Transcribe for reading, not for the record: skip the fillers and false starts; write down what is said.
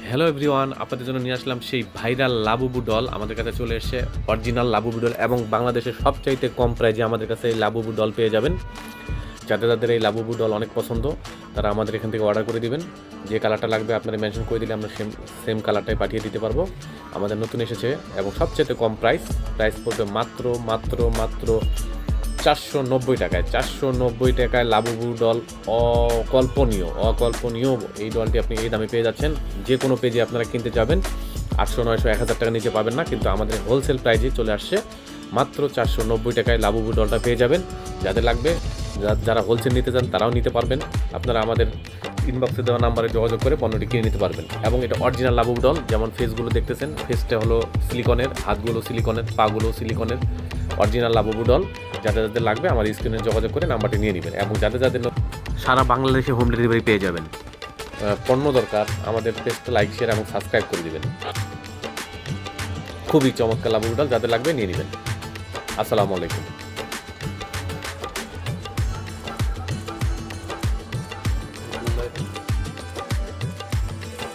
Hello everyone, আপনাদের জন্য নিয়ে আসলাম সেই ভাইরাল লাবুবু ডল। আমাদের কাছে চলে এসেছে অরিজিনাল লাবুবু ডল এবং বাংলাদেশের সবচাইতে কম প্রাইজে আমাদের কাছে এই লাবুবু ডল পেয়ে যাবেন। যাদের যাদের এই লাবুবু ডল অনেক পছন্দ তারা আমাদের এখান থেকে অর্ডার করে দিবেন। যে কালারটা লাগবে আপনারা মেনশন করে দিলে আমরা সেম কালারটাই পাঠিয়ে দিতে পারবো। আমাদের নতুন এসেছে এবং সবচাইতে কম প্রাইস পড়বে মাত্র 490 টাকায়। 490 টাকায় লাবুবু ডল অকল্পনীয় এই ডলটি আপনি এই দামে পেয়ে যাচ্ছেন। যে কোনো পেজে আপনারা কিনতে যাবেন 800, 900, 1000 টাকা নিচে পাবেন না, কিন্তু আমাদের হোলসেল প্রাইজে চলে আসছে মাত্র 490 টাকায় লাবুবু ডলটা পেয়ে যাবেন। যাদের লাগবে, যারা হোলসেল নিতে চান তারাও নিতে পারবেন। আপনারা আমাদের ইনবক্সে দেওয়া নাম্বারে যোগাযোগ করে পণ্যটি কিনে নিতে পারবেন। এবং এটা অরিজিনাল লাবুবু ডল, যেমন ফেসগুলো দেখতেছেন, ফেসটা হলো সিলিকনের, হাতগুলো সিলিকনের, পাগুলো সিলিকনের, অরিজিনাল লাবুবু ডল। যাদের লাগবে আমার স্ক্রিনে যোগাযোগ করে নাম্বারটি নিয়ে নেবেন। এবং যাদের সারা বাংলাদেশে হোম ডেলিভারি পেয়ে যাবেন। পণ্য দরকার আমাদের পেজটা লাইক, শেয়ার এবং সাবস্ক্রাইব করে দেবেন। খুবই চমৎকার লাবুবু ডল, যাদের লাগবে নিয়ে নেবেন। আসসালামু আলাইকুম।